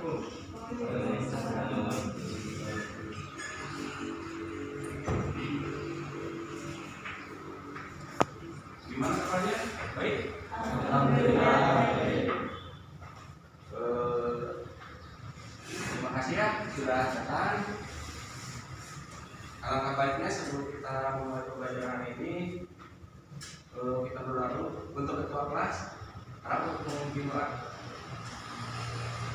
Gimana kabarnya? Baik? Alhamdulillah. Terima kasih ya sudah datang. Alangkah baiknya sebelum kita memulai pembelajaran ini, kita berdoa dulu untuk ketua kelas. Harap untuk memimpin doa.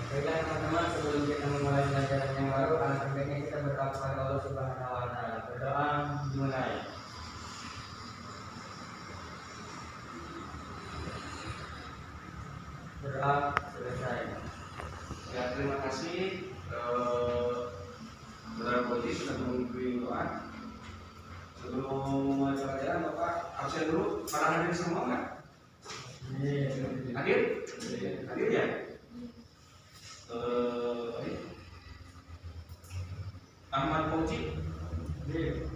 Baiklah teman-teman, sebelum kita memulai pelajaran yang baru, alangkah baiknya kita berdoa kepada Allah Subhanahu wa Ta'ala. Berdoa dimulai. Berdoa selesai. Ya, terima kasih Saudara Boji sudah memimpin doa. Sebelum memulai pelajaran, Bapak absen dulu. Para hadir semua nggak? Hadir? Hadir ya? Ahmad Boji? Hadir?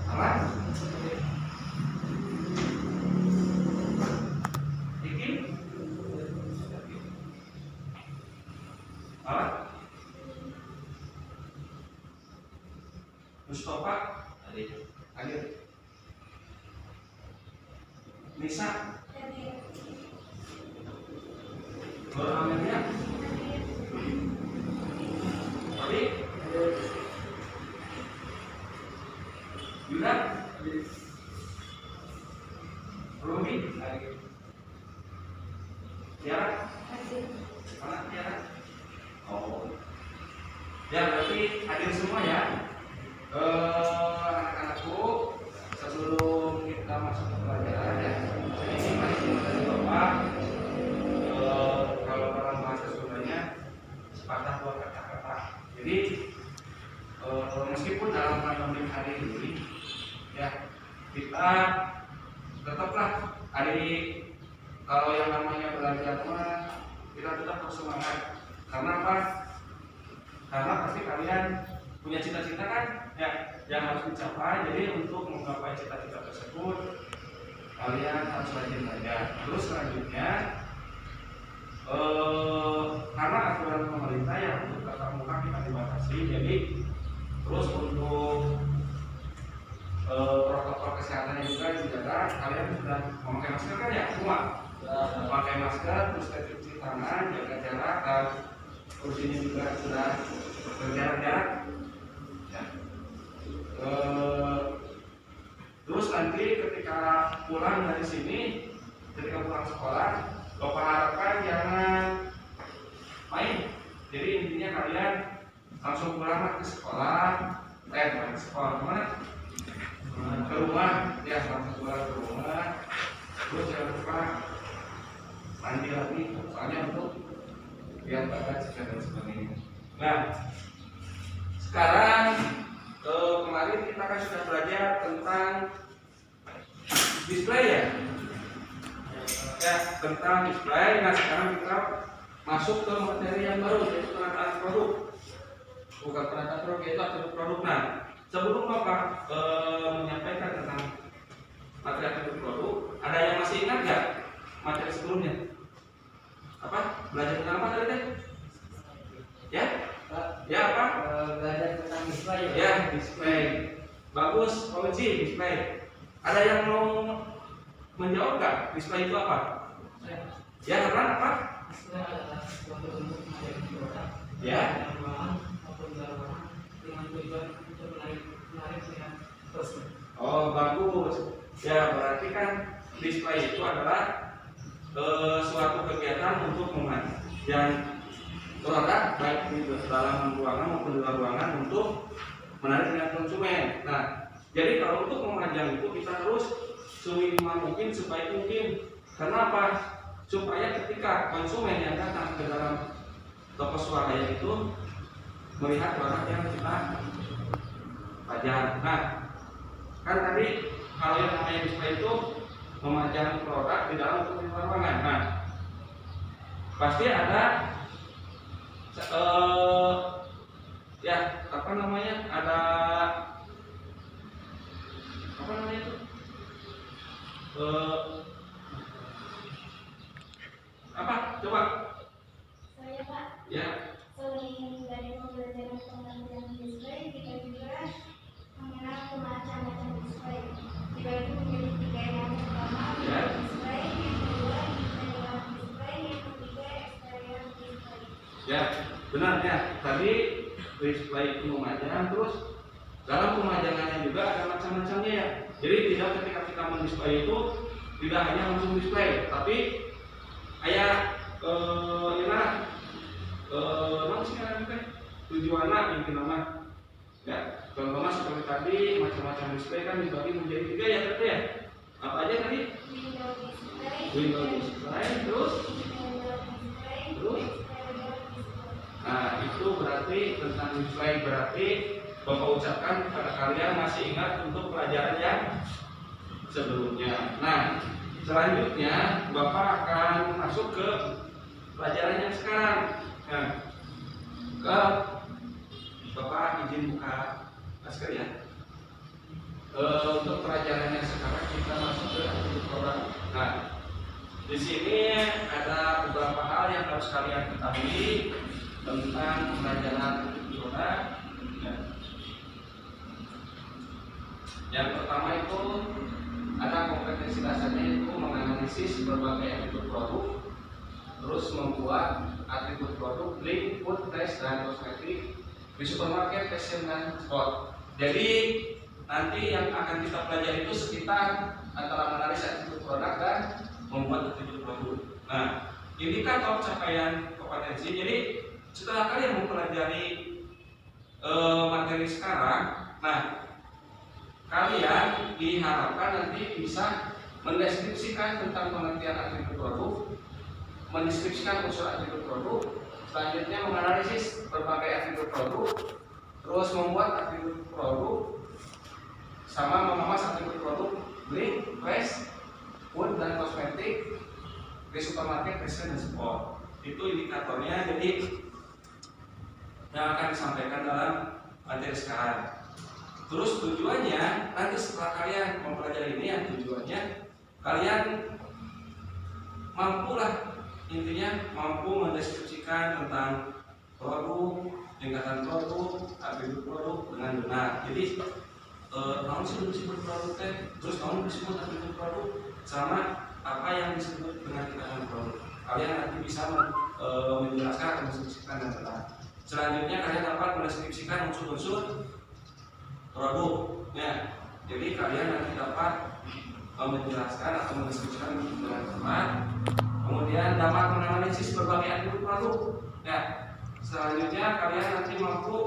Ahmad? Ikin? Ahmad? Mustafa? Hadir? Nisa? Nur Amelia? Tadi? Yuda? Rumi? Tiara? Mana Tiara? Oh. Ya, berarti hadir semua ya. Anak-anakku, sebelum kita masuk ke pelajaran ya, ini masih dari Bapak. Kalau dalam bahasa Sundanya sepatah dua kata-kata. Jadi meskipun dalam pandemi hari ini ya kita tetaplah kalau yang namanya belajar mah kita tetap harus semangat. Karena apa? Karena pasti kalian punya cita-cita kan ya yang harus dicapai. Jadi untuk menggapai cita-cita tersebut kalian harus rajin belajar. Terus selanjutnya karena aturan pemerintah yang untuk tatap muka kita dibatasi, jadi terus untuk protokol kesehatannya juga dijaga. Kalian sudah memakai masker kan ya semua? Memakai masker, terus cuci tangan, jaga jarak, dan terus ini juga sudah berjarak-jarak. Ya. Terus nanti ketika pulang dari sini, ketika pulang sekolah, Bapak harapkan jangan main. Jadi intinya kalian langsung pulang ke sekolah, bukan ke sekolah mana? Ke rumah, ya langsung pulang ke rumah. Terus jangan lupa mandi lagi, soalnya untuk biar bakat juga dan sebagainya. Nah, sekarang kemarin kita kan sudah belajar tentang display ya. Ya, tentang display. Nah, sekarang kita masuk ke materi yang baru, yaitu penataan produk. Bukan penataan produk, yaitu atribut produk. Nah, sebelum Bapak menyampaikan tentang materi atribut produk, ada yang masih ingat nggak materi sebelumnya? Apa? Belajar tentang apa tadi? Ya? Ya apa? Belajar tentang display. Ya, display. Bagus, Pak Uji, display. Ada yang mau menjawab nggak? Display itu apa? Ya, Herman apa? Ya. Oh, bagus. Ya, berarti kan display itu adalah suatu kegiatan untuk memajang produk baik di dalam ruangan maupun di luar ruangan untuk menarik minat konsumen. Nah, jadi kalau untuk memajang itu kita harus seminimal mungkin, sebaik mungkin. Kenapa? Supaya ketika konsumen yang datang ke dalam toko swadaya itu melihat produk yang kita pajang. Nah, kan tadi kalau yang namanya display itu memajang produk di dalam atau di luar ruangan. Nah, pasti ada ya apa namanya, ada apa namanya itu eh, apa? Coba. Saya Pak, Ya. selain dari pembelajaran pengambilan display, kita juga mengenal macam-macam display. Dibagi menjadi 3. Yang pertama, Ya. display. Yang kedua, intelligent display. Yang ketiga, experience display. Ya, benar ya. Tadi display itu memajang, terus dalam pemajangannya juga ada macam-macamnya ya. Jadi tidak ketika kita mendisplay itu tidak hanya langsung display, tapi kayak gimana? Nama sih kan tujuannya yang nama ya. Contohnya seperti tadi macam-macam display kan dibagi menjadi 3 ya tadi ya. Apa aja tadi? Window display. Window display, terus Intelligent display. Terus? Experience display. nah itu berarti tentang display, berarti Bapak ucapkan kepada kalian masih ingat untuk pelajaran yang sebelumnya. Nah, selanjutnya Bapak akan masuk ke pelajaran yang sekarang. Nah, ke Bapak izin buka masker ya. Untuk pelajaran yang sekarang kita masuk ke atribut produk. Nah, di sini ada beberapa hal yang harus kalian ketahui tentang pelajaran atribut produk. Nah, yang pertama itu ada kompetensi dasarnya itu menganalisis berbagai atribut produk, terus membuat atribut produk, link, food, test, dan kosmetik di supermarket, fashion, dan sport. Jadi nanti yang akan kita pelajari itu sekitar antara menganalisis atribut produk dan membuat atribut produk. Nah, indikator capaian kompetensi. Jadi setelah kalian mempelajari materi sekarang, nah kalian diharapkan nanti bisa mendeskripsikan tentang pengertian atribut produk, mendeskripsikan unsur atribut produk, selanjutnya menganalisis berbagai atribut produk, terus membuat atribut produk, sama mengemas atribut produk, link, flash, food, dan kosmetik di supermarket, fashion, dan sport. Itu indikatornya, jadi yang akan disampaikan dalam materi sekarang. Terus tujuannya nanti setelah kalian mempelajari ini, yang tujuannya kalian mampulah, intinya mampu mendeskripsikan tentang produk, tingkatan produk, atribut produk dengan benar. Jadi tahun sih disebut produk teh, terus tahun disebut atribut produk, sama apa yang disebut dengan tingkatan produk. Kalian nanti bisa menjelaskan atau mendeskripsikan dengan benar. Selanjutnya kalian dapat mendeskripsikan unsur-unsur produk ya. Jadi kalian nanti dapat menjelaskan atau mendeskripsikan dengan tepat. Kemudian dapat menganalisis berbagai atribut produk ya. Selanjutnya kalian nanti mampu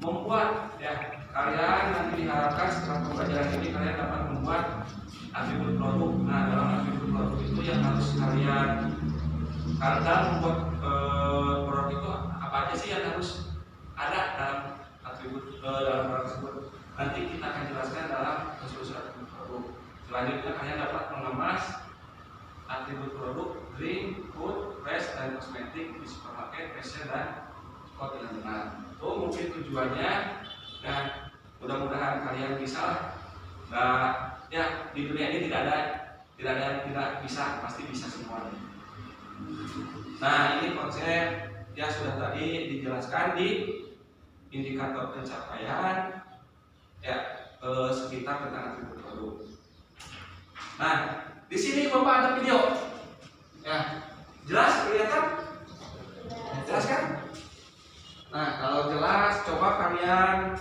membuat ya. Kalian nanti diharapkan setelah pembelajaran ini kalian dapat membuat atribut produk. Nah, dalam atribut produk itu yang harus kalian dalam membuat produk itu apa aja sih yang harus ada dalam atribut dalam produk tersebut. Nanti kita akan jelaskan dalam unsur atribut produk. Selanjutnya kalian dapat mengemas atribut produk, drink, food, fresh, dan kosmetik di supermarket, fashion, dan sport dengan benar. Itu mungkin tujuannya. Nah, mudah-mudahan kalian bisa. Nah, ya di dunia ini tidak bisa, pasti bisa semuanya. Nah, ini konsep yang sudah tadi dijelaskan di indikator pencapaian ya sekitar tentang atribut produk. Nah, di sini Bapak ada video. Ya, jelas kelihatan? Jelas kan? Nah, kalau jelas coba kalian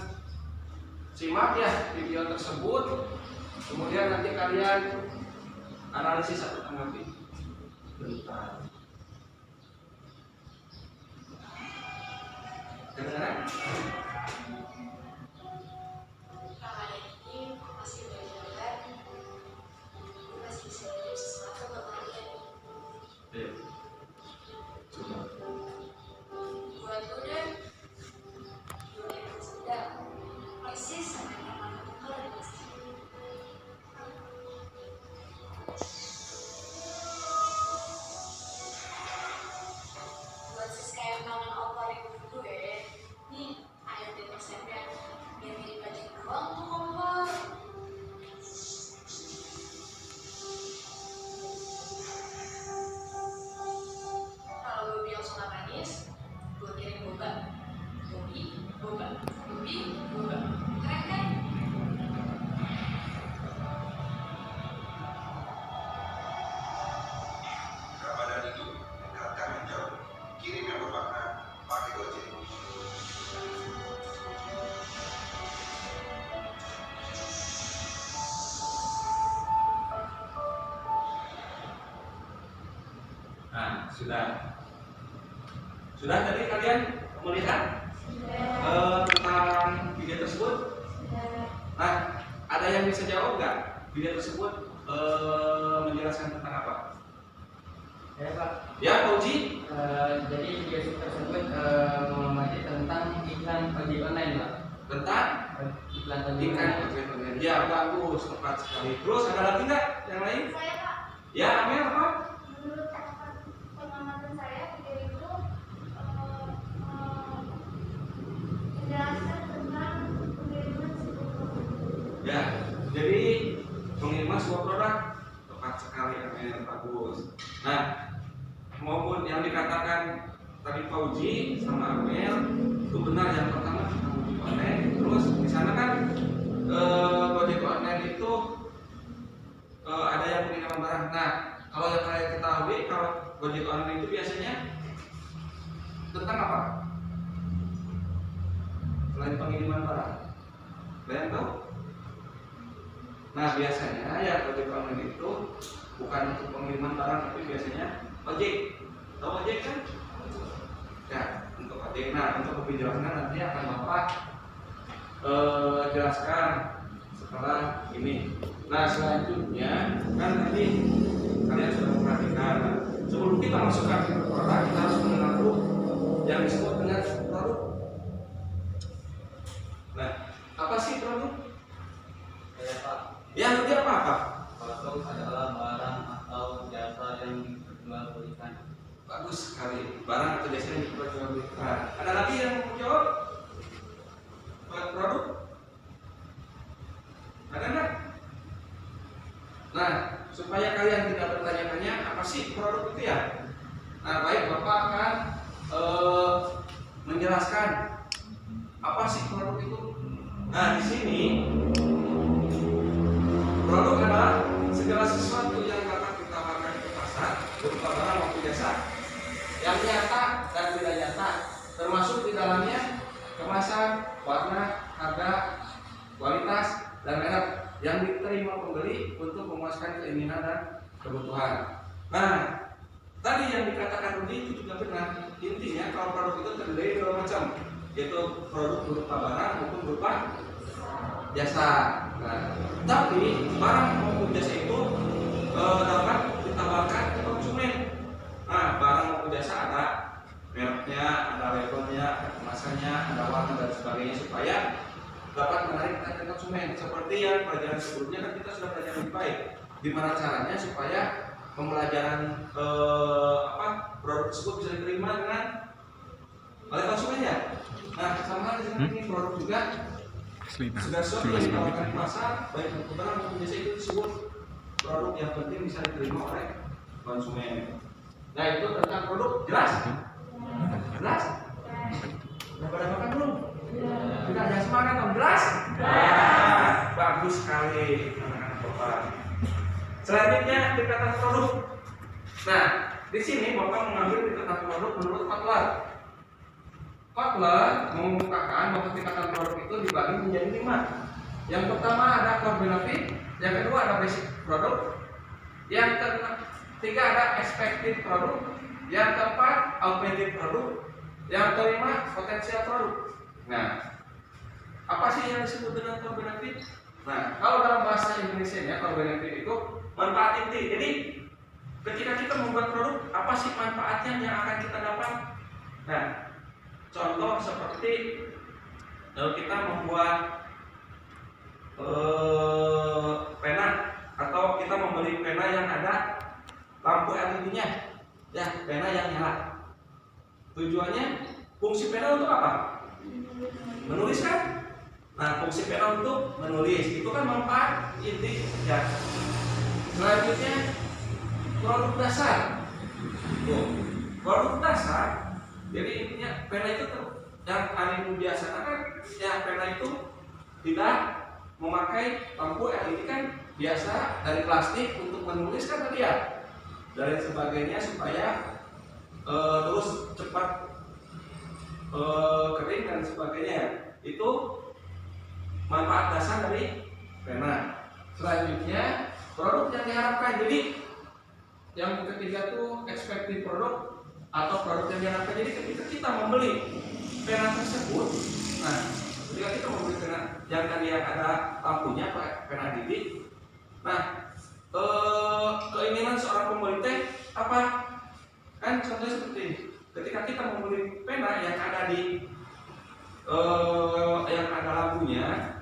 simak ya video tersebut. Kemudian nanti kalian analisis atau tanggapi. Bentar. Kedengaran? Buat sis kayak kangen opa di gue, nih ayo Sudah tadi kalian melihat tentang video tersebut? Nah, ada yang bisa jawab nggak? Video tersebut menjelaskan tentang apa? Ya Pak. Ya, Pak Uji? Jadi video tersebut mengamati tentang iklan ojek online Pak. Tentang Iklan ojek ikan online. ojek online. Ya, bagus, tepat sekali. Terus ada lagi nggak yang lain? Saya Pak, Ya, Amel apa? menurut pengamatan saya video itu menjelaskan tentang pengiriman sebuah produk. Ya, jadi pengiriman sebuah produk tepat sekali, Amel, bagus. Nah, maupun yang dikatakan tadi Pak Uji sama Amel itu benar. Yang pertama tentang ojek online. Terus di sana kan ojek online itu ada yang pengiriman barang. Nah, kalau yang kalian ketahui, kalau ojek online itu biasanya tentang apa? Selain pengiriman barang, kalian tahu? Nah, biasanya ya ojek online itu bukan untuk pengiriman barang, tapi biasanya ojek. Tahu ojek kan? Ya, untuk ojek. Nah, untuk lebih jelasnya nanti akan Bapak jelaskan setelah ini. Nah, selanjutnya kan tadi kalian sudah memperhatikan. Nah, sebelum kita masukkan ke produk, kita harus mengenal dulu yang disebut dengan produk. Nah, apa sih produk? Ya Pak. Ya, nanti apa? Produk adalah barang atau jasa yang diperjualbelikan. Bagus sekali. Barang atau jasa yang diperjualbelikan. Ada lagi yang mau jawab? Produk? Ada nggak? Nah, supaya kalian tidak bertanya-tanya apa sih produk itu ya? Nah, baik, Bapak akan menjelaskan apa sih produk itu. Nah, di sini produk adalah segala sesuatu yang dapat ditawarkan ke pasar berupa barang maupun jasa yang nyata dan tidak nyata, termasuk di dalamnya kemasan, warna, harga, kualitas, dan merek yang diterima pembeli untuk memuaskan keinginan dan kebutuhan. Nah, tadi yang dikatakan Rudi itu juga benar. Intinya kalau produk itu terdiri dari dua macam, yaitu produk berupa barang maupun berupa jasa. Nah, tapi barang maupun jasa itu dapat ditawarkan ke konsumen. Nah, barang maupun jasa ada mereknya, ada labelnya, ada kemasannya, ada warna dan sebagainya supaya dapat menarik perhatian konsumen. Seperti yang pelajaran sebelumnya kan kita sudah belajar lebih baik. Gimana caranya supaya pembelajaran produk tersebut bisa diterima oleh konsumennya. Nah, sama dengan ini produk juga segala sesuatu yang ditawarkan di pasar, baik untuk barang maupun jasa itu disebut produk yang penting bisa diterima oleh konsumen. Nah, itu tentang produk. Jelas? Jelas? Udah pada makan belum? Sudah, jangan semangat dong. Jelas? Bagus sekali anak-anak Bapak. Selanjutnya tingkatan produk. Nah, di sini Bapak mengambil tingkatan produk menurut Kotler. Kotler mengemukakan bahwa tingkatan produk itu dibagi menjadi 5. Yang pertama ada core benefit, yang kedua ada basic produk, yang ketiga ada expected produk, yang keempat augmented produk, yang kelima potensial produk. Nah, apa sih yang disebut dengan core benefit? Nah, kalau dalam bahasa Indonesia ya, core benefit itu manfaat inti. Jadi, ketika kita membuat produk, apa sih manfaatnya yang akan kita dapat? Nah, contoh seperti kita membuat pena atau kita membeli pena yang ada lampu LED-nya, ya, pena yang nyala. Tujuannya, fungsi pena untuk apa? Menulis kan? Nah, fungsi pena untuk menulis itu kan manfaat inti ya. Selanjutnya produk dasar. Tuh, produk dasar. Jadi intinya pena itu yang paling biasa kan ya, pena itu tidak memakai lampu LED kan biasa dari plastik untuk menulis kan tadi ya, dan sebagainya supaya terus cepat kering dan sebagainya. Itu manfaat dasar dari pena. Selanjutnya produk yang diharapkan. Jadi yang ketiga tuh expected produk atau produk yang diharapkan. Jadi ketika kita membeli pena tersebut, nah ketika kita membeli pena yang tadi yang ada lampunya pena bidik, nah keinginan seorang pembeli teh apa? Kan contohnya seperti ini. Ketika kita membeli pena yang ada di yang ada lampunya,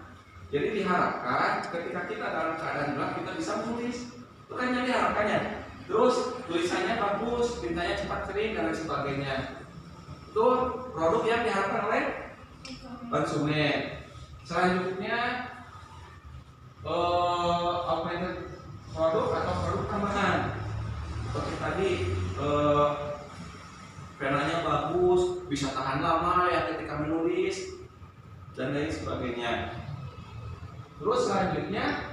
jadi diharapkan ketika kita dalam keadaan gelap kita bisa menulis. Itu kan yang diharapkannya. Terus tulisannya bagus, tintanya cepat kering dan lain sebagainya. Itu produk yang diharapkan oleh konsumen. Selanjutnya augmented produk atau produk tambahan. Seperti tadi penanya bagus, bisa tahan lama ya ketika menulis dan lain sebagainya. Terus selanjutnya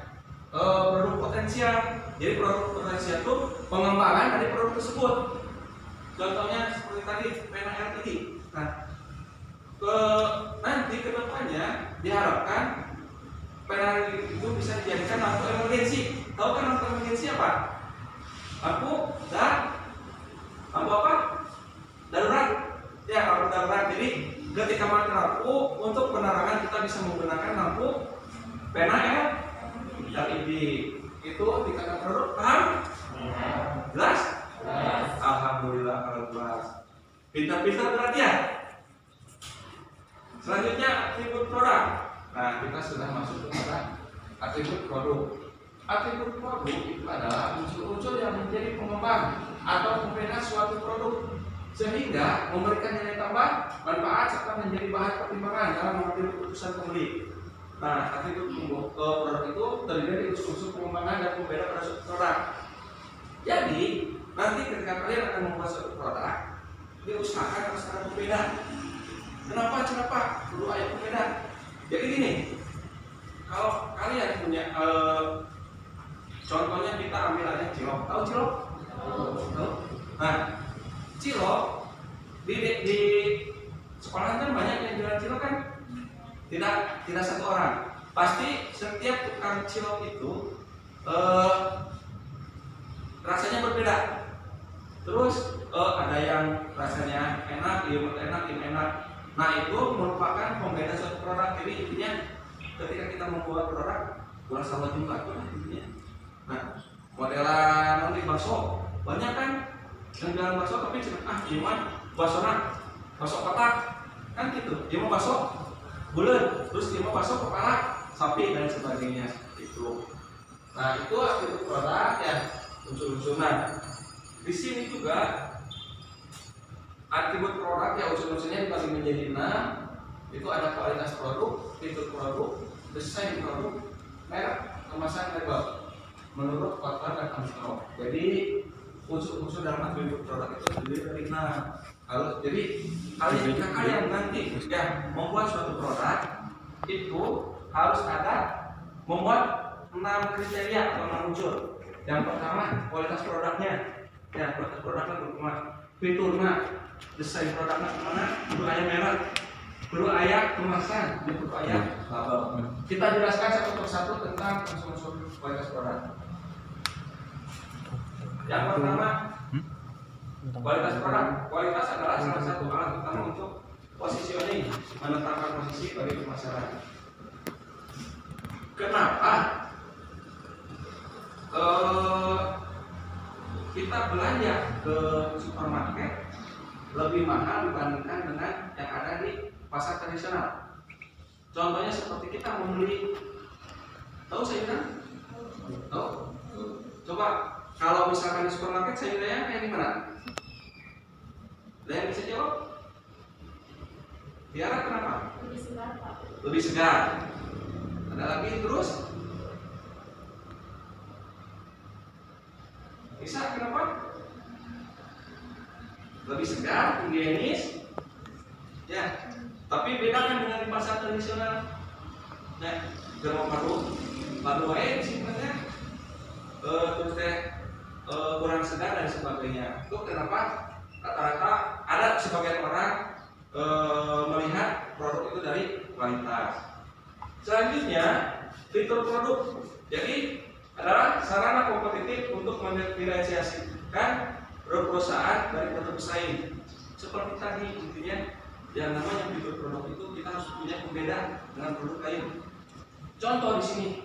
produk potensial. Jadi produk potensial itu pengembangan dari produk tersebut. Contohnya seperti tadi pena LCD. Nah, nanti kedepannya diharapkan pena itu bisa dijadikan lampu emergensi. Tahu kan lampu emergensi apa? Lampu apa? Darurat. Ya, lampu darurat. Jadi ketika mati lampu, untuk penerangan kita bisa menggunakan lampu pena LED. Itu dikatakan produk paham? Jelas? Alhamdulillah kalau jelas. Pintar-pintar berarti ya. Selanjutnya atribut produk. Nah, kita sudah masuk kepada atribut produk. Atribut produk itu adalah unsur-unsur yang menjadi pengembang atau pembeda suatu produk sehingga memberikan nilai tambah, manfaat serta menjadi bahan pertimbangan dalam mengambil keputusan pembeli. Nah, atribut produk itu terdiri dari unsur-unsur pengembangan dan pembeda pada suatu produk. Jadi, nanti ketika kalian akan membuat suatu produk, diusahakan harus ada pembeda. Kenapa? Perlu ada pembeda. Jadi gini, kalau kalian punya contohnya kita ambil aja cilok. Tahu cilok? Tahu? Nah, cilok di sekolah kan banyak yang jualan cilok kan? Tidak satu orang. Pasti setiap tukang cilok itu rasanya berbeda. Terus ada yang rasanya enak, ini enak. Nah, itu merupakan pembeda suatu produk. Jadi intinya ketika kita membuat produk kurang sama jumlah intinya. Nah, modelan di bakso banyak kan yang jualan bakso tapi cuman bakso kotak kan gitu. Dia mau bakso bulat, terus dia mau bakso kepala sapi dan sebagainya itu. Nah, itu atribut produk ya, unsur-unsurnya. Di sini juga atribut produk ya, unsur-unsurnya dibagi menjadi 6. Itu ada kualitas produk, fitur produk, desain produk, merek, kemasan, label menurut Kotler dan Armstrong. Jadi unsur-unsur dalam atribut produk itu terdiri dari 6. Jadi jika kalian nanti ya membuat suatu produk itu harus ada membuat 6 kriteria atau 6 unsur. Yang pertama kualitas produknya, ya kualitas produknya berapa, fiturnya, desain produknya kemana, perlu ayat merek, perlu ayat kemasan, perlu ayat label. Kita jelaskan satu persatu tentang unsur-unsur kualitas produk. Yang pertama kualitas produk. Kualitas adalah salah satu alat utama untuk positioning, menetapkan posisi bagi pemasaran. Kenapa kita belanja ke supermarket lebih mahal dibandingkan dengan yang ada di pasar tradisional? Contohnya seperti kita membeli, tahu sayuran? Tahu? Coba kalau misalkan di supermarket sayurannya kayak gimana? Ada yang bisa jawab? Biara kenapa? Lebih segar, Pak. Lebih segar. Ada lagi terus? Bisa kenapa? Lebih segar, higienis. Ya, tapi beda kan dengan di pasar tradisional. Nah, germo paru wae sebenarnya terus kurang segar dan sebagainya. Itu kenapa? Rata-rata ada sebagian orang melihat produk itu dari kualitas. Selanjutnya fitur produk. Jadi adalah sarana kompetitif untuk mendiferensiasikan perusahaan dari produk pesaing. Seperti tadi intinya yang namanya fitur produk itu kita harus punya pembeda dengan produk lain. Contoh di sini.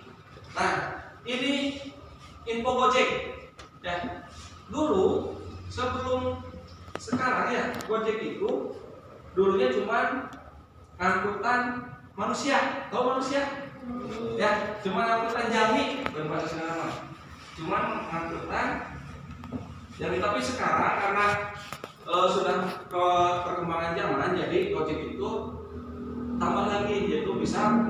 Nah, ini info Gojek. Ya. Dulu sebelum sekarang ya, Gojek itu dulunya cuma angkutan manusia. Tahu manusia? Ya, cuma angkutan jami berbahasa nama. Cuma angkutan jadi, tapi sekarang karena sudah ke perkembangan zaman, jadi Gojek itu tambah lagi, yaitu bisa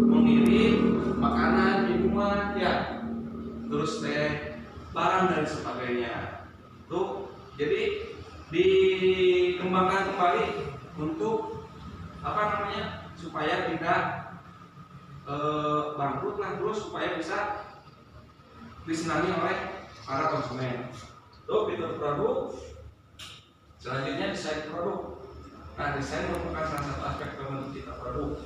mengirim makanan, minuman, ya, terus barang dan sebagainya. Tuh, jadi dikembangkan kembali untuk apa namanya, supaya tidak bangkrut lah, terus supaya bisa disenangi oleh para konsumen. Tuh, fitur produk. Selanjutnya desain produk. Nah, desain merupakan salah satu aspek pembentuk citra produk.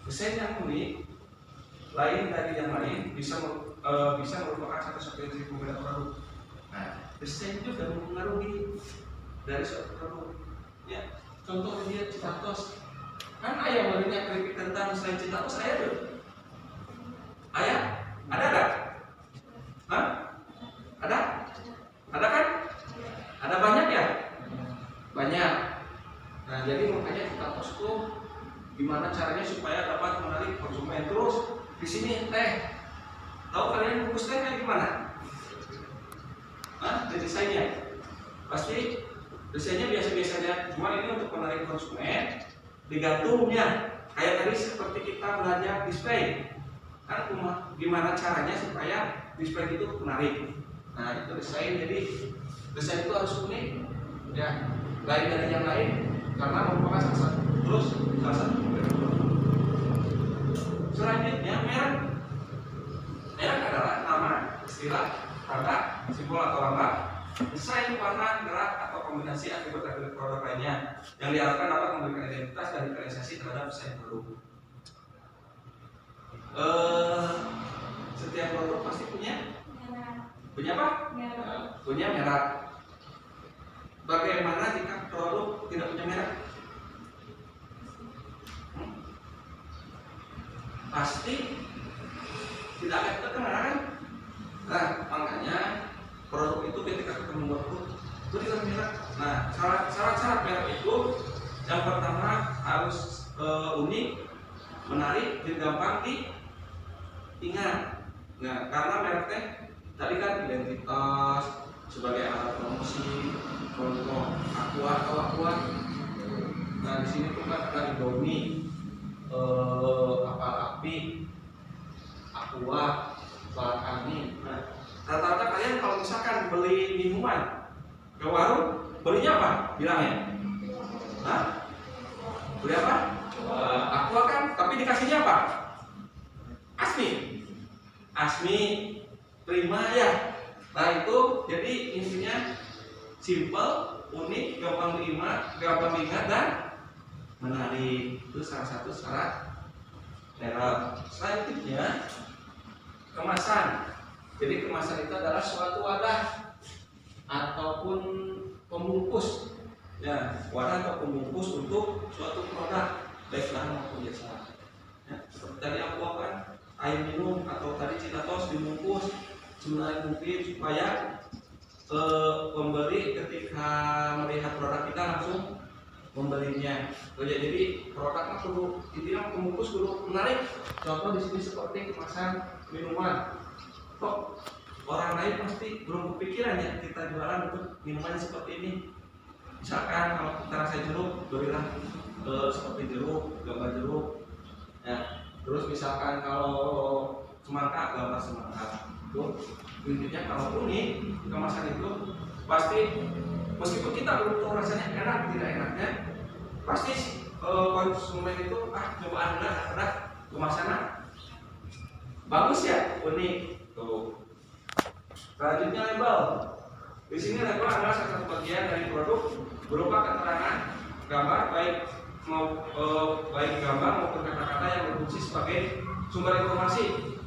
Desain yang unik, lain dari yang lain, bisa merupakan satu-satunya ciri pembeda produk. Nah, desain juga mempengaruhi dari suatu produk. Ya, contoh dia Citatos. Kan ayah banyak kritik tentang desain Citatos, ayah tuh. Ayah, ada nggak? Hah? Ada? Ada kan? Ada banyak ya? Banyak. Nah, jadi makanya Citatos itu gimana caranya supaya dapat menarik konsumen. Terus di sini teh, tahu kalian bungkus teh kayak gimana? Hah? Desainnya pasti desainnya biasa-biasa aja. Cuma ini untuk menarik konsumen, digantungnya kayak tadi seperti kita belajar display. Kan gimana caranya supaya display itu menarik. Nah, itu desain. Jadi desain itu harus unik, ya, lain dari yang lain, karena merupakan salah satu selanjutnya merek. Merek adalah nama, istilah, tanda, simbol atau lambang, desain, warna, gerak atau kombinasi atribut-atribut produk lainnya yang diharapkan dapat memberikan identitas dan diferensiasi terhadap desain produk. Setiap produk pasti punya apa? Punya merek. Bagaimana jika produk tidak punya merek? Pasti tidak akan terkenal kan? Nah, makanya produk itu ketika kita membuat produk itu tidak merek. Nah, syarat-syarat merek itu yang pertama harus unik, menarik, dan gampang diingat. Nah, karena mereknya tadi kan identitas sebagai alat promosi, contoh Aqua. Nah, di sini tuh kan ada Indomie, kapal api, Aqua, Balakani. Nah, rata-rata kalian kalau misalkan beli minuman ke warung, belinya apa? Bilangnya? Hah? Beli apa? Aqua kan, tapi dikasihnya apa? Asmi, Prima ya. Nah, itu jadi intinya simple, unik, gampang diingat dan menarik. Itu salah satu syarat merek. Selanjutnya kemasan. Jadi kemasan itu adalah suatu wadah ataupun pembungkus, ya, wadah atau pembungkus untuk suatu produk baik bahan maupun jasa. Ya, seperti tadi aku kan air minum atau tadi Citatos dibungkus semenarik mungkin supaya pembeli ketika melihat produk kita langsung membelinya. Jadi produknya perlu intinya pembungkus perlu menarik. Contoh di sini seperti kemasan minuman. Kok orang lain pasti belum kepikiran ya kita jualan untuk minuman seperti ini. Misalkan kalau kita rasa jeruk, berilah seperti jeruk, gambar jeruk. Ya, terus misalkan kalau semangka, gambar semangka. Itu intinya kalau unik kemasan itu pasti meskipun kita belum tahu rasanya enak tidak enaknya, pasti konsumen itu cobaan ada kemasannya bagus ya, unik. Tuh. Selanjutnya label. Di sini label adalah salah satu bagian dari produk berupa keterangan gambar baik gambar maupun kata-kata yang berfungsi sebagai sumber informasi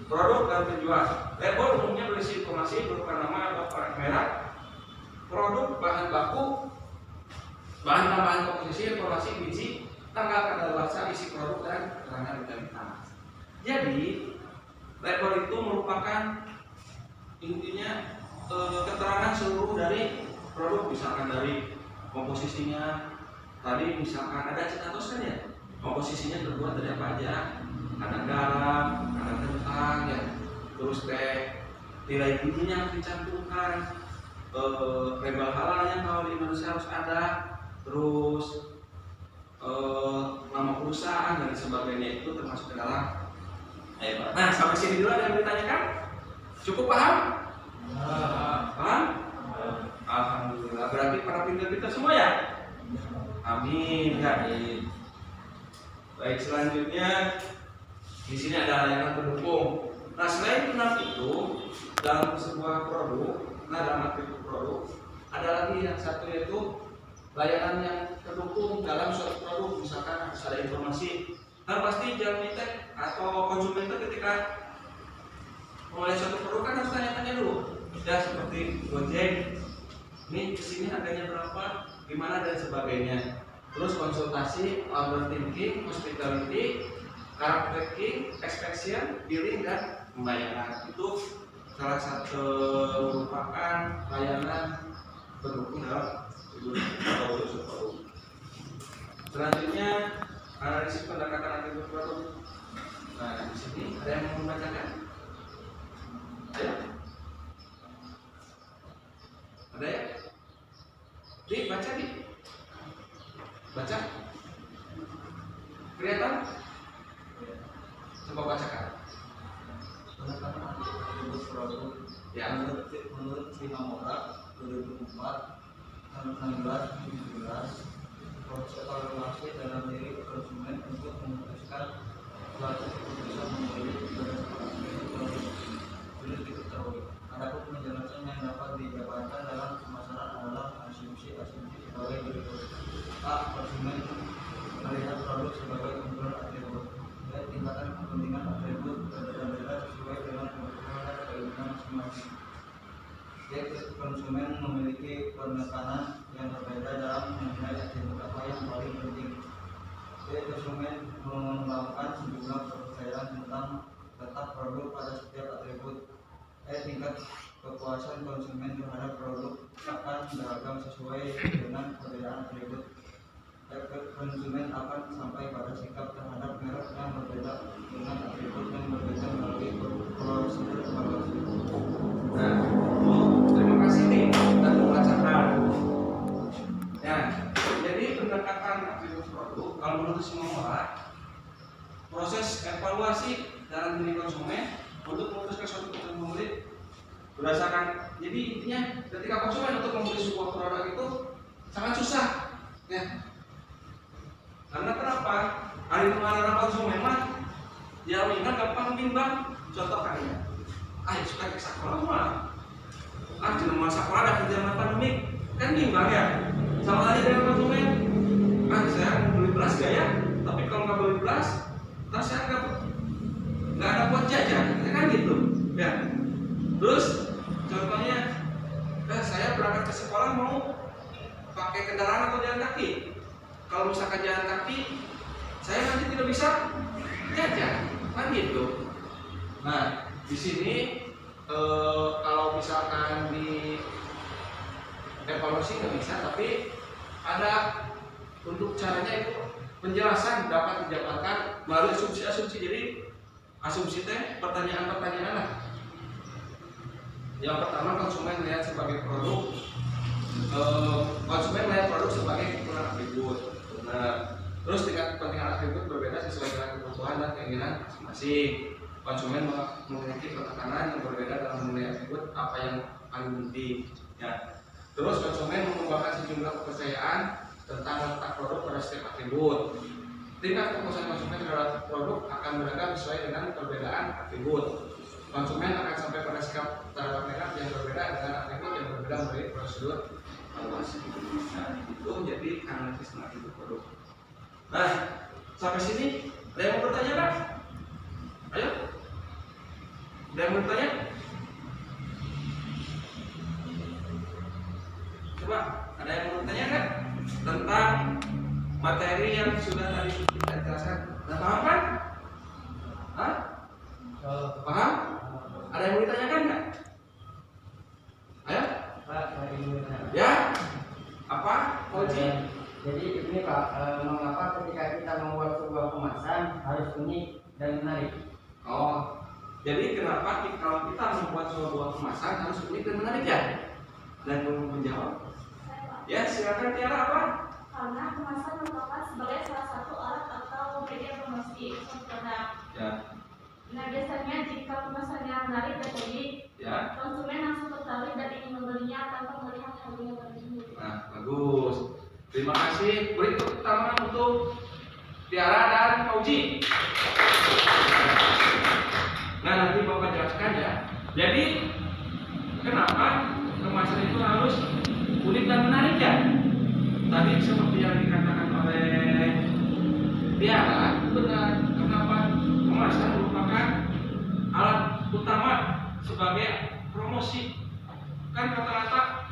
produk dan penjual. Label umumnya berisi informasi berupa nama atau merek, produk, bahan baku, bahan tambahan komposisi, informasi biji, tanggal kadaluarsa, isi produk dan keterangan detail utama. Jadi label itu merupakan intinya keterangan seluruh dari produk, misalkan dari komposisinya. Tadi misalkan ada status kan ya, komposisinya terbuat dari apa aja, ada garam, ada kentang ya, terus nilai gizinya harus dicantumkan, label halalnya kalau di Indonesia harus ada, terus nama perusahaan dan sebagainya itu termasuk ke dalam label. Nah, sampai sini dulu ada yang ditanyakan? Cukup paham? Paham? Alhamdulillah. Berarti para pintar-pintar semua ya? Amin. Ya. Baik, selanjutnya di sini ada layanan pendukung. Nah, selain benar itu dalam sebuah produk, dalam atribut produk, ada lagi yang satu yaitu layanan yang pendukung dalam suatu produk. Misalkan harus ada informasi. Nah, pasti Jamnitek atau konsumen itu ketika mulai suatu produk kan harus tanya-tanya dulu. Ya seperti Gojek, ini kesini harganya berapa, gimana dan sebagainya. Terus konsultasi, order thinking, hospitality, card tracking, inspection, billing dan pembayaran. Itu salah satu merupakan layanan pendukung dalam produk. Selanjutnya analisis pendekatan atribut produk. Nah, di sini ada yang mau membacakan? Ayo. Ada ya? Baca nih. Baca. Kelihatan? Coba bacakan. Pendekatan atribut produk Ya. menurut Shimamura 2004 16-17 proses evaluasi dalam diri konsumen untuk memutuskan suatu keputusan membeli berdasarkan produk sulit diketahui. Adapun penjelasan yang dapat dijabarkan dalam pemasaran adalah asumsi-asumsi sebagai berikut. A. Konsumen melihat produk sebagai kebutuhan atribut. B. Tingkatan kepentingan atribut berbeda-beda sesuai dengan kebutuhan dan keinginan masing-masing. C. Konsumen memiliki penekanan yang berbeda dalam menilai atribut apa yang paling penting. D. Konsumen mengembangkan sejumlah kepercayaan tentang letak produk pada setiap atribut. E. Tingkat kepuasan konsumen terhadap produk akan beragam sesuai dengan perbedaan atribut. F. Konsumen akan sampai pada sikap terhadap merek yang berbeda dengan atribut yang berbeda melalui prosedur evaluasi. Nah, terima kasih nih dan membacakan. Ya, jadi pendekatan atribut produk kalau menurut Shimamura, proses evaluasi dalam diri konsumen untuk memutuskan suatu keputusan membeli berdasarkan. Jadi intinya ketika konsumen untuk membeli sebuah produk itu sangat susah, ya. Karena kenapa? Hari pengenalan konsumen mah dia ingat gampang bimbang. Contoh kalian, suka ke sekolah mah, jenama sekolah ada zaman pandemi kan bimbang ya. Sama halnya dengan konsumen, saya mau beli beras gak ya? Tapi kalau nggak beli beras, terus saya nggak ada buat jajan, kan gitu, ya. Terus contohnya, saya berangkat ke sekolah mau pakai kendaraan atau jalan kaki. Kalau misalkan jalan kaki, saya nanti tidak bisa jajan, kan gitu. Nah, di sini kalau misalkan di evaluasi nggak bisa, tapi ada untuk caranya itu penjelasan dapat dijabarkan melalui asumsi-asumsi. Jadi asumsi teh pertanyaan-pertanyaan lah. Yang pertama, konsumen melihat sebagai produk, konsumen melihat produk sebagai kebutuhan atribut. Nah, terus tingkat kepentingan atribut berbeda sesuai dengan kebutuhan dan keinginan masing-masing. Konsumen memiliki penekanan yang berbeda dalam menilai atribut apa yang paling penting. Ya. Terus konsumen mengembangkan sejumlah kepercayaan tentang letak produk pada setiap atribut. Tingkat kepuasan konsumen terhadap produk akan beragam sesuai dengan perbedaan atribut. Konsumen akan sampai pada sikap terhadap merek yang berbeda dengan atribut yang berbeda melalui prosedur evaluasi. Nah, itu jadi analisis atribut produk. Nah, sampai sini ada yang mau bertanya kan? Ayo. Ada yang mau bertanya? Coba, ada yang mau bertanya kan? Tentang materi yang sudah tadi kita jelaskan. Nah, paham kan? Hah? Paham? Ada yang mau ditanyakan nggak? Ayo? Pak, saya ingin bertanya. Ya? Apa? Koji? Jadi ini Pak, mengapa ketika kita membuat sebuah kemasan harus unik dan menarik? Oh, jadi kenapa kalau kita membuat sebuah kemasan harus unik dan menarik ya? Dan mau menjawab? Ya, silakan Tiara apa? Karena kemasan merupakan sebagai salah satu alat atau media promosi produk. Ya, Nah, biasanya jika kemasannya menarik dan unik, ya. konsumen langsung tertarik dan ingin membelinya tanpa melihat harganya tertinggi. Nah, bagus. Terima kasih. Beri tepuk tangan untuk Tiara dan Fauji. Nah, nanti Bapak jelaskan ya. Jadi, kenapa kemasan itu harus unik dan menarik ya? Tadi seperti yang dikatakan oleh Tiara, benar. Kenapa? Kemasan merupakan alat utama sebagai promosi. Kan rata-rata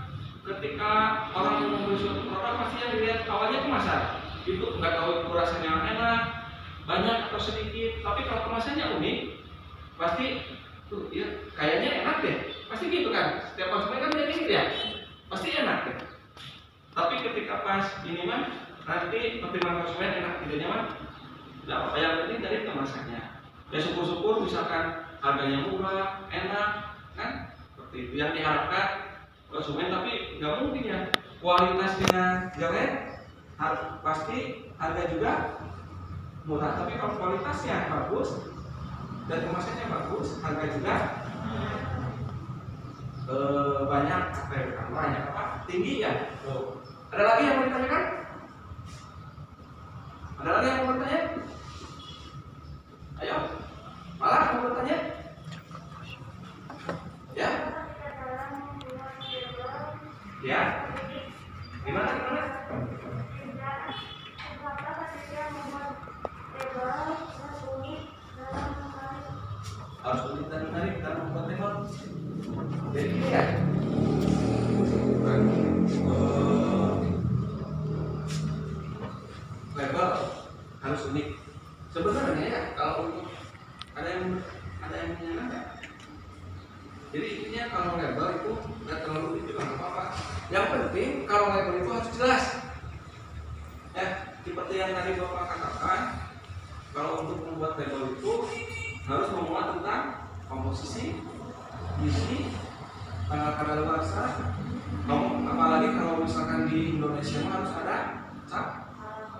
ketika orang yang membeli suatu produk pasti yang dilihat awalnya kemasan. Itu nggak tahu itu rasanya enak, banyak atau sedikit. Tapi kalau kemasannya unik, pasti tuh ya kayaknya enak deh. Pasti gitu kan. Setiap konsumen kan dia gitu ya. Pasti enak deh. Tapi ketika pas ini mah nanti pertimbangan konsumen enak tidaknya mah nggak apa-apa, yang penting dari kemasannya. Ya syukur-syukur misalkan harganya murah, enak, kan? Seperti itu yang diharapkan konsumen, tapi nggak mungkin ya kualitasnya jelek, pasti harga juga murah. Tapi kalau kualitasnya bagus dan kemasannya bagus, harga juga banyak apa ya, bukan banyak apa tinggi ya. Tuh. Ada lagi yang mau ditanyakan? Ada lagi yang mau bertanya? Ayo, malah mau bertanya? Ya? Ya? Gimana? Harus unik dan menarik dalam membuat label. Jadi gini ya. Label harus unik. Sebenarnya ya kalau untuk ada yang menanyakan nggak? Jadi intinya kalau label itu nggak terlalu itu nggak apa-apa. Yang penting kalau label itu harus jelas. Ya, seperti yang tadi Bapak katakan, kalau untuk membuat label itu harus memuat tentang komposisi, gizi, tanggal kadaluarsa. Apalagi kalau misalkan di Indonesia harus ada cap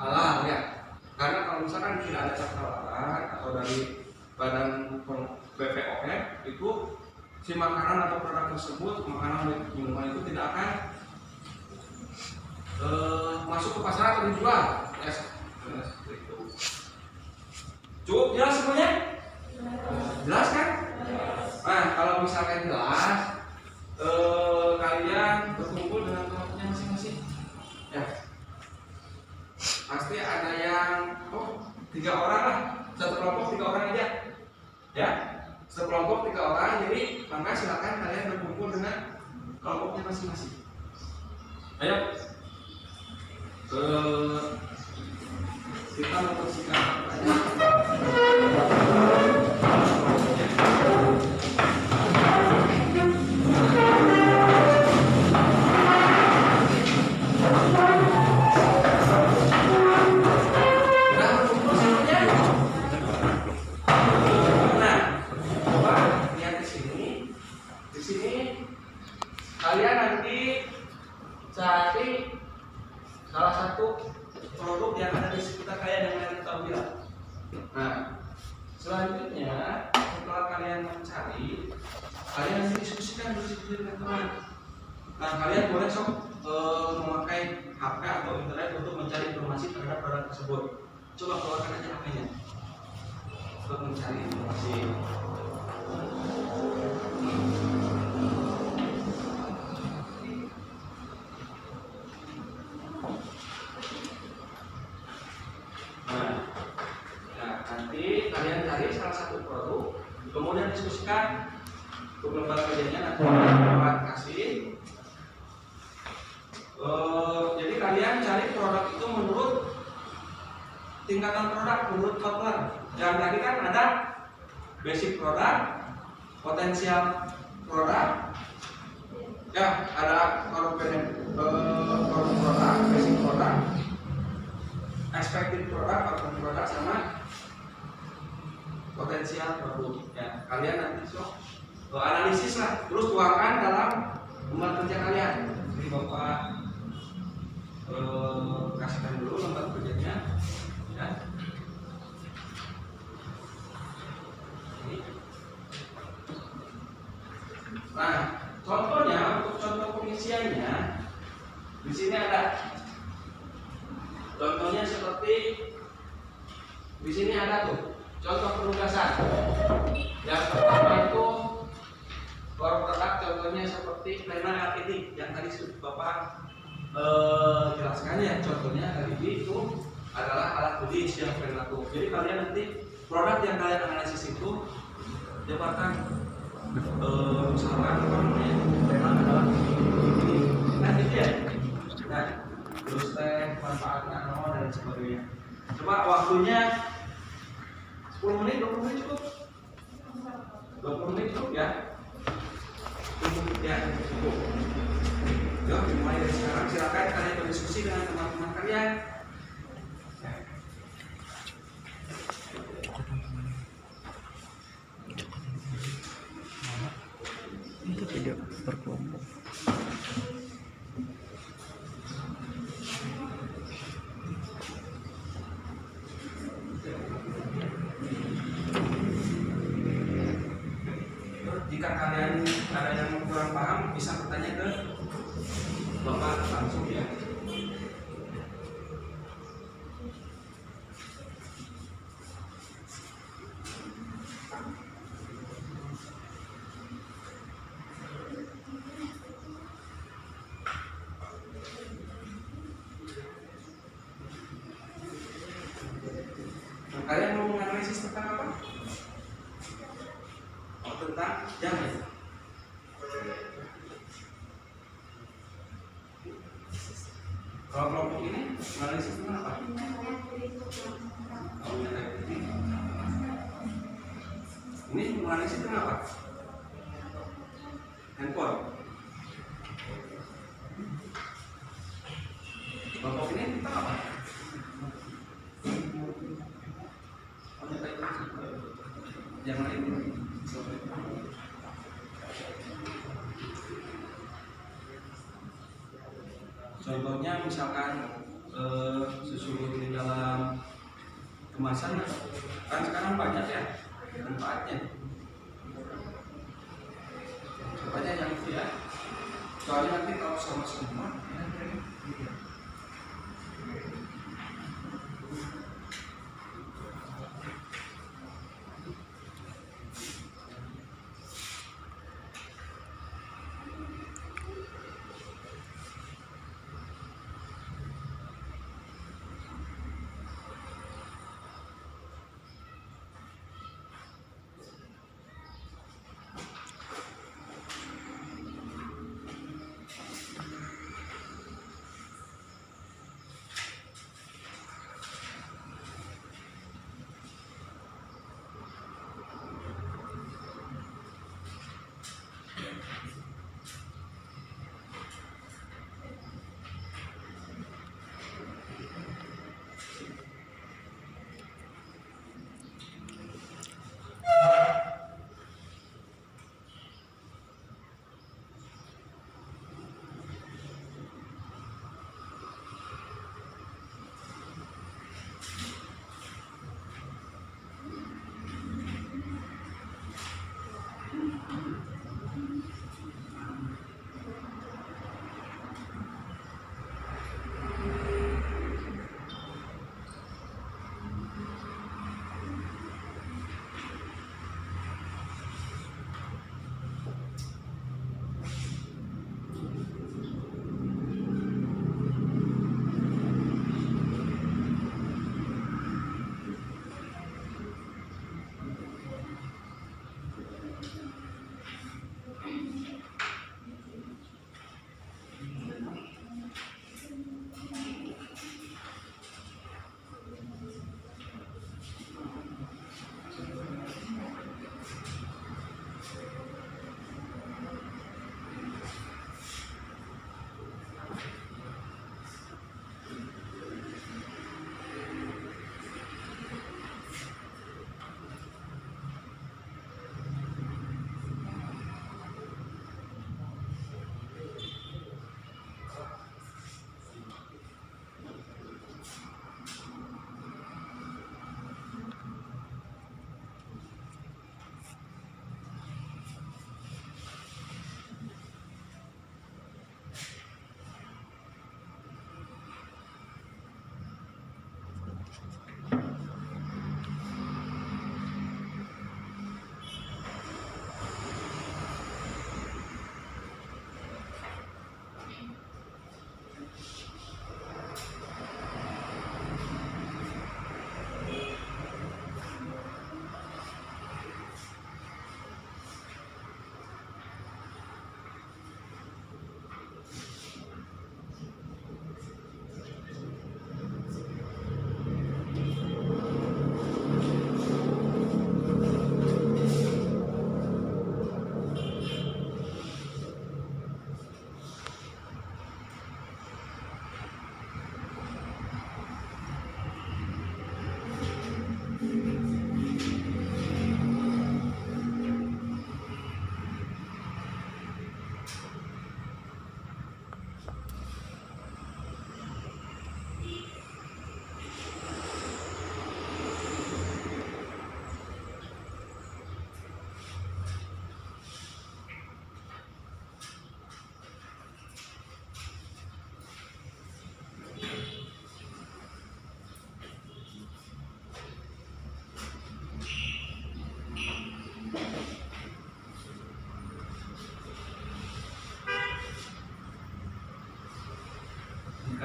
halal ya. Karena kalau misalkan tidak ada cap halal atau dari Badan BPOM itu si makanan atau produk tersebut, makanan minuman itu tidak akan masuk ke pasaran atau dijual. Ya, seperti itu. Cukup jelas semuanya? Jelas kan? Nah, kalau misalkan jelas, kalian berkumpul dengan kelompoknya masing-masing. Ya, pasti ada yang 3 orang lah, satu kelompok 3 orang aja. Ya, sekelompok 3 orang. Jadi maka silakan kalian berkumpul dengan kelompoknya masing-masing. Ayo, kita membersihkan. Kalian nanti cari salah satu produk yang ada di sekitar kalian yang kalian tahu bilang. Nah, selanjutnya setelah kalian mencari, kalian nanti diskusikan dengan teman. Nah, kalian boleh memakai HP atau internet untuk mencari informasi terhadap produk tersebut. Coba keluarkan aja HP-nya untuk mencari informasi. Nah, nanti kalian cari salah satu produk, kemudian diskusikan informasinya nanti Bapak kasih. Jadi kalian cari produk itu menurut tingkatan produk, menurut Kotler. Yang tadi kan ada basic produk, potensial produk, ya ada core produk, basic produk, expected produk, core produk sama potensial produk. Ya kalian nanti analisis lah, terus tuangkan dalam lembar kerja kalian. Jadi Bapak kasihkan dulu lembar kerjanya, ya. Nah, contohnya untuk contoh pengisiannya di sini ada. Contohnya seperti di sini ada tuh. Contoh penugasan. Yang pertama itu core produk, contohnya seperti plena LED yang tadi sudah Bapak jelaskan ya. Contohnya LED itu adalah alat tulis yang plena tuh. Jadi kalian nanti produk yang kalian analisis itu dapatkan misalkan apa namanya plena adalah nah gitu ya. Nah, terus manfaatnya dan sebagainya. Coba waktunya 10 menit, 20 menit cukup. 20 menit cukup ya. Cukup ya, cukup. Yuk, dimulai dari sekarang. Silakan kalian berdiskusi dengan teman-teman kalian. Itu video berkelompok. Jika kalian ada yang kurang paham, bisa bertanya ke Bapak langsung ya. Nah, kalian mau menganalisis tentang apa? Tentang jangan. Kalau kelompok ini analisis tentang apa? Oh, ini menganalisis tentang apa? Handphone. Kelompok ini tentang apa? Jangan ini. Contohnya misalkan susu di dalam kemasan kan sekarang banyak ya manfaatnya. Contohnya yang itu ya. Soalnya nanti kalau sama semua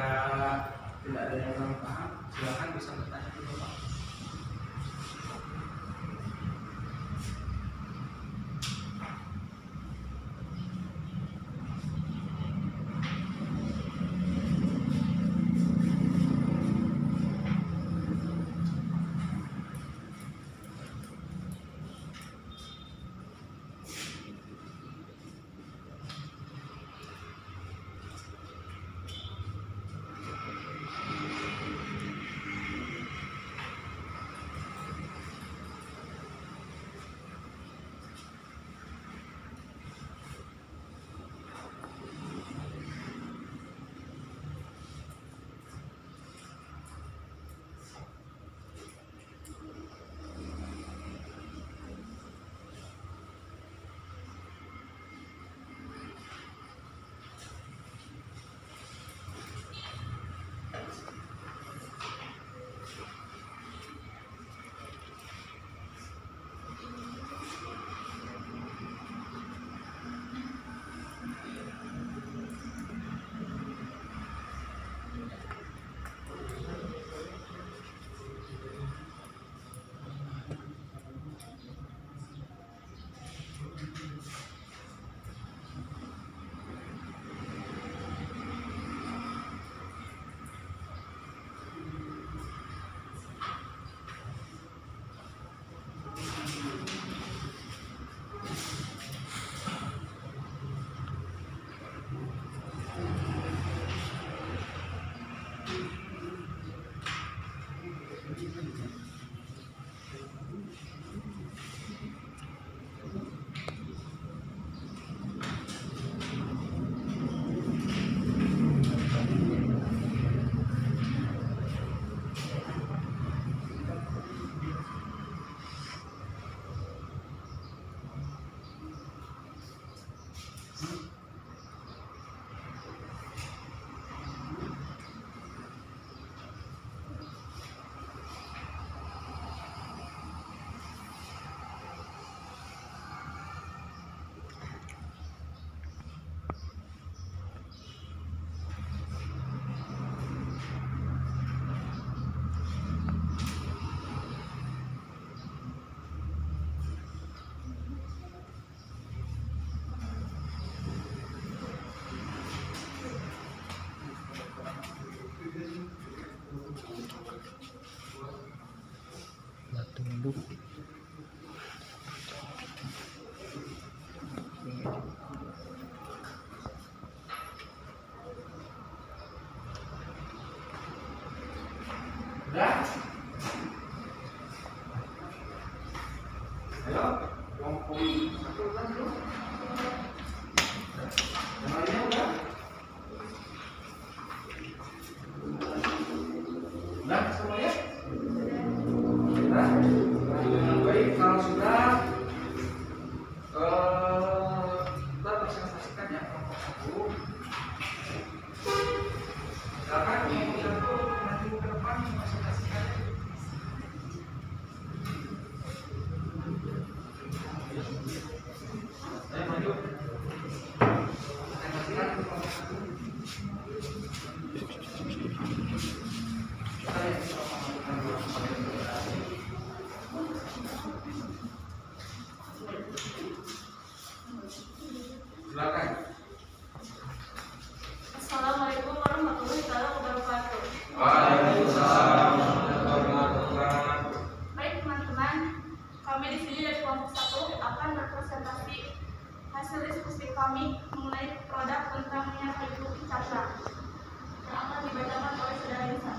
Jika tidak ada yang kurang paham, silakan bisa bertanya ke Bapak. Tunduk. Udah? Ayo, kelompok satu kan dulu. Yang lainnya udah? Udah semuanya? Sudah? Baik, kalau sudah kita presentasikan ya kelompok satu. Silakan kelompok satu maju ke depan presentasikan. Ayo maju. Presentasikan kelompok satu. Silakan. Assalamualaikum warahmatullahi wabarakatuh. Waalaikumsalam warahmatullahi wabarakatuh. Baik teman-teman, kami di sini dari kelompok 1 akan berpresentasi hasil diskusi kami mengenai produk tentang minyak kayu caca yang akan dibacakan oleh saudara Lisa.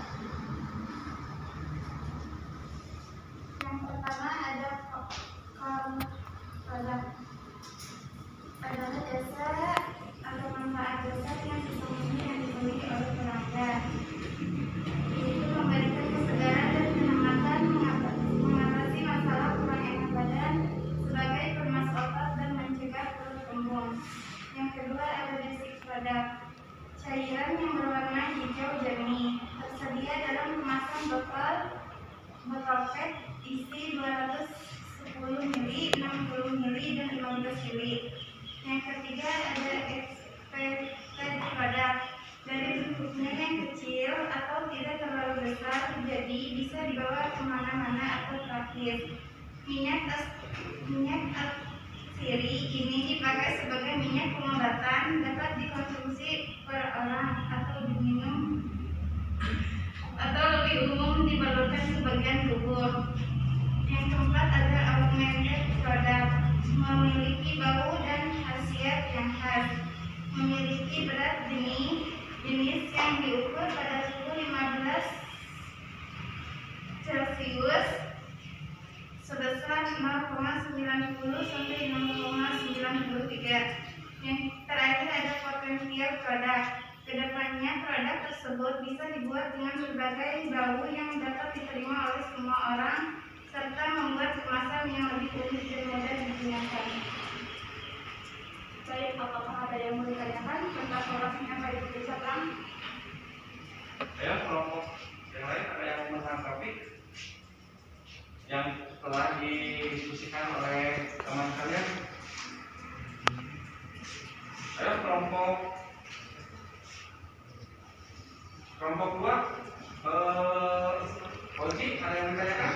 Yang pertama ada produk adalah jasa atau manfaat jasa yang sesungguhnya yang dimiliki oleh pelanggan, yaitu memberikan kesegaran dan kenyamanan mengatasi masalah kurang enak badan sebagai peremas otot dan mencegah perut kembung. Yang kedua ada basic product, cairan yang berwarna hijau jernih, tersedia dalam kemasan botol PET isi 210 ml, 60 ml, dan 15 ml. Yang ketiga ada expected product, dari bentuknya yang kecil sintetis. Minyak atsiri ini dipakai sebagai minyak pengobatan, dapat dikonsumsi per orang atau diminum, atau lebih umum dibalurkan ke bagian tubuh. Yang keempat ada augmented product, memiliki bau dan khasiat yang khas, memiliki berat jenis yang diukur pada suhu 15 Celcius sebesar 0,90 sampai 0,93. Yang terakhir ada potensial produk. Kedepannya produk tersebut bisa dibuat dengan berbagai bau yang dapat diterima oleh semua orang, serta membuat kemasan yang lebih unik dan mudah digunakan. Baik, apakah ada yang mau ditanyakan tentang produk-nya Pak Ibu Sapram? Ayo kelompok yang lain ada yang menanggapi yang telah didiskusikan oleh teman kalian? Ayo kelompok 2, Polisi ada yang menanyakan?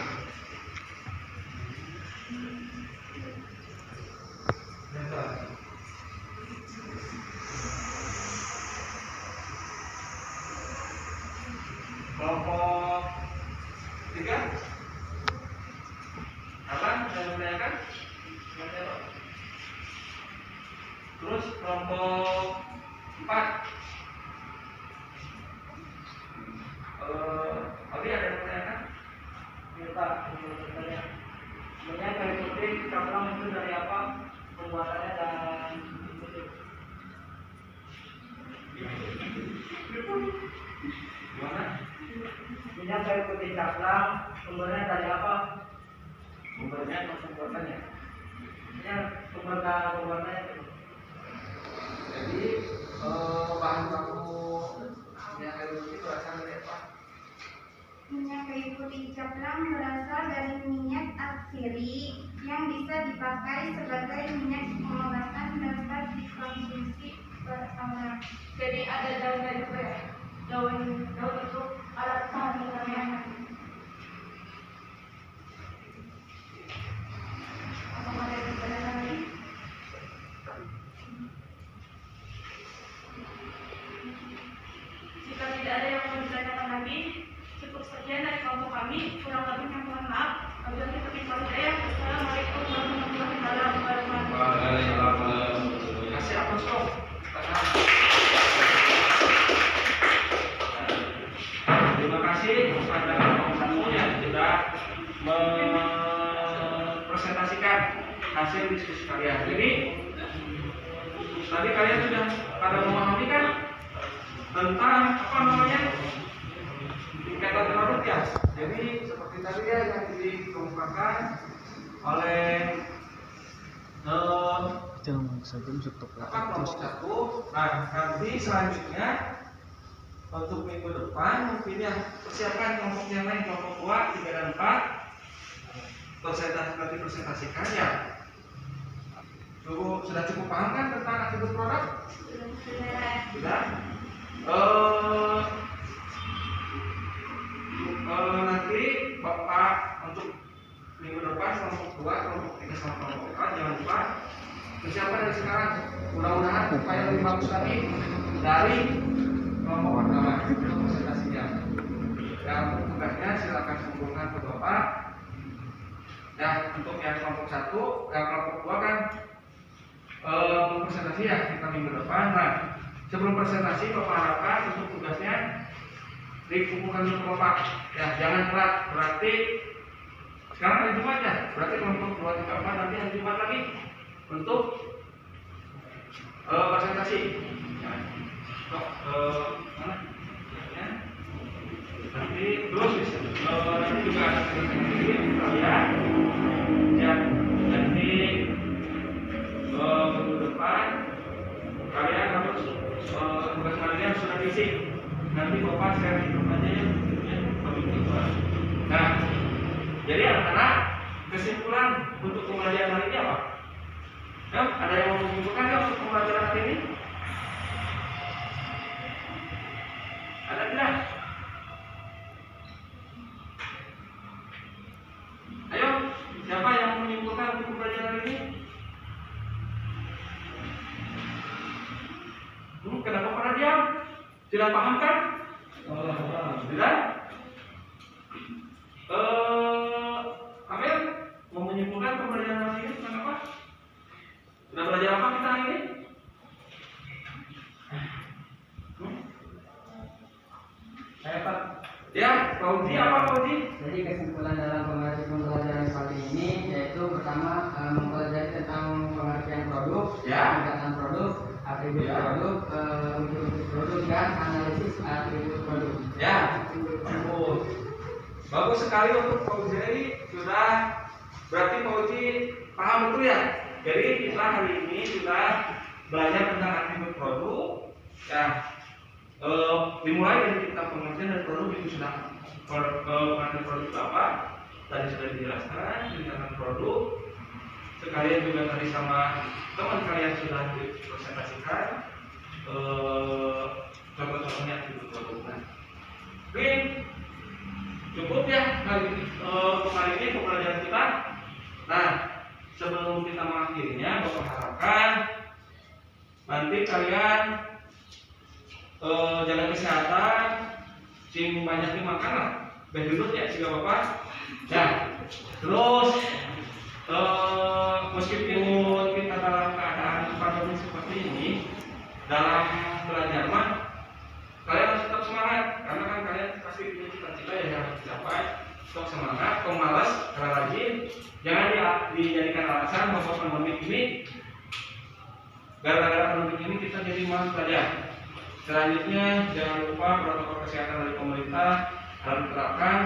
Kelompok 3, apa ada yang menanyakan? Terus kelompok 4, Aldi ada yang menanyakan? Ya Pak, bertanya. Sebenarnya kayu putih kaplang itu dari apa? Pembuatannya dan Gimana? minyak kayu putih kaplang sumbernya dari apa? Sumbernya atau pembuatannya? Ya, pembuatannya itu. Jadi bahan baku minyak kayu putih berasal dari apa? Minyak kayu putih caplang berasal dari minyak atsiri yang bisa dipakai sebagai minyak pengobatan, dapat dikonsumsi per orang. Jadi ada daun dari itu ya? Daun itu alat pengobatan. Apa ada yang bertanya lagi? Jika tidak ada yang mau ditanyakan lagi, cukup sekian dari kelompok kami. Kurang lebihnya mohon maaf. Apabila kita bisa saya. Assalamualaikum warahmatullahi wabarakatuh. Waalaikumsalam. Kasih apa sok? Terima kasih kepada kamu yang sudah mempresentasikan hasil diskusi kalian. Jadi tadi kalian sudah pada memahami kan tentang apa namanya tingkatan terlarut ya. Jadi seperti tadi ya yang dikemukakan oleh Jangan saja masuk apa kelompok 1. Nah nanti selanjutnya untuk minggu depan mungkin ya persiapan kelompok yang lain, kelompok 2, 3 dan 4 presentasikan ya. Sudah cukup paham kan tentang atribut produk? Sudah. Nanti Bapak untuk minggu depan kelompok 2, kelompok 3 sama kelompok 4 jangan lupa persiapan dari sekarang. Mudah-mudahan supaya lebih bagus lagi dari kelompok pertama presentasinya. Dan tugasnya silakan kumpulkan ke Bapak. Dan untuk yang kelompok 1 dan kelompok 2 kan presentasi ya kita minggu depan. Nah, sebelum presentasi Bapak harapkan untuk tugasnya dikumpulkan dulu ke Bapak. Ya, jangan telat. Berarti sekarang hari Jumat ya. Berarti kelompok 2, 3, 4 nanti hari Jumat lagi untuk presentasi. Ya. Mana? Ya. Nanti terus nanti juga ada presentasi kalian. Ya, nanti minggu depan kalian harus tugas kalian sudah diisi. Nanti Bapak share di grup aja ya. Nah, jadi anak-anak kesimpulan untuk pembelajaran hari ini apa? Ya, ada yang mau menyimpulkan ya untuk pembelajaran hari ini? Ada tidak? Ayo. Kenapa pada diam? Tidak paham kan? Tidak? Amir mau menyimpulkan pembelajaran hari ini tentang apa? Sudah belajar apa kita hari ini? Saya Pak. Ya, Pauji apa Pauji? Jadi kesimpulan dalam pembelajaran kali ini yaitu pertama mempelajari tentang pengertian produk, Ya. tingkatan produk, atribut Ya. produk, wujud produk dan analisis atribut produk. Ya, bagus. Bagus sekali untuk Pauji ini sudah berarti Pauji paham betul ya. Jadi kita hari ini sudah belajar tentang atribut produk. Ya, dimulai dari kita pengertian dari produk itu sudah pengertian produk itu apa? Tadi sudah dijelaskan tingkatan produk. Sekalian juga tadi sama teman kalian sudah dipresentasikan contoh-contohnya atribut produk. Nah, oke, cukup ya kali ini pembelajaran kita. Nah, sebelum kita mengakhirinya, Bapak harapkan nanti kalian jaga kesehatan, sing banyak dimakan lah, berduduk ya sih Bapak. Ya, terus meskipun kita dalam keadaan pandemi seperti ini, dalam belajar mah kalian harus tetap semangat, karena kan kalian pasti punya cita-cita yang harus dicapai. Tetap semangat, pemalas, karena rajin. Jangan dijadikan alasan bahwa pandemi ini, gara-gara pandemi ini kita jadi malas belajar. Selanjutnya jangan lupa protokol kesehatan dari pemerintah harus diterapkan,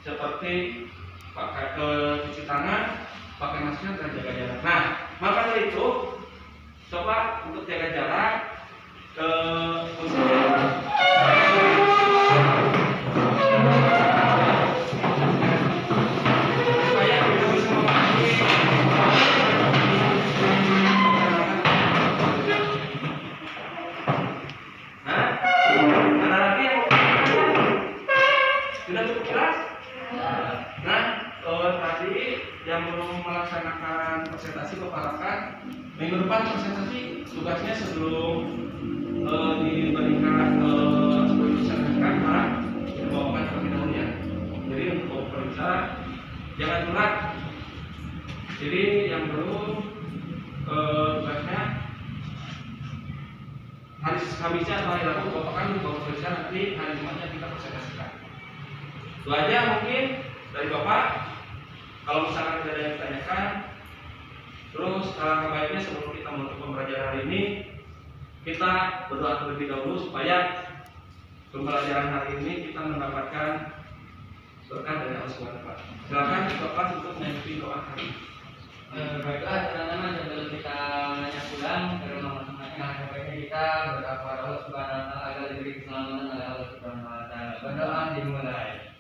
seperti pakai cuci tangan, pakai masker dan jaga jarak. Nah, maka dari itu coba untuk jaga jarak supaya kita bisa memahami. Nah, ada lagi yang sudah cukup jelas? Nah, tadi yang belum melaksanakan presentasi Bapak harapkan minggu depan presentasi tugasnya sebelum diberikan sebelum disampaikan Pak dibawakan terlebih dahulu ya. Jadi untuk periksa jangan telat. Jadi yang belum tugasnya hari Kamisnya atau hari Rabu Bapak kan bawa periksa, nanti hari Jumatnya kita presentasikan. Itu aja mungkin dari Bapak. Kalau misalkan tidak ada yang ditanyakan, terus alangkah baiknya sebelum kita menutup pembelajaran hari ini, kita berdoa terlebih dahulu supaya pembelajaran hari ini kita mendapatkan berkah dari Allah SWT. Silakan Bapak untuk mengikuti doa hari ini. Baiklah teman-teman, sebelum kita banyak pulang ke rumah masing-masing, alangkah baiknya kita berdoa kepada Allah Subhanahu Wa Taala agar diberi keselamatan oleh Allah Subhanahu Wa Taala. Berdoa dimulai.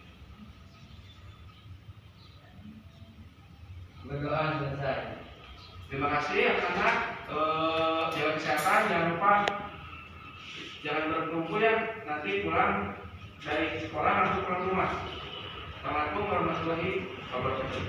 Berdoa selesai. Terima kasih anak-anak. Jaga kesehatan, jangan lupa jangan berkumpul ya. Nanti pulang dari sekolah langsung pulang ke rumah. Assalamualaikum warahmatullahi wabarakatuh.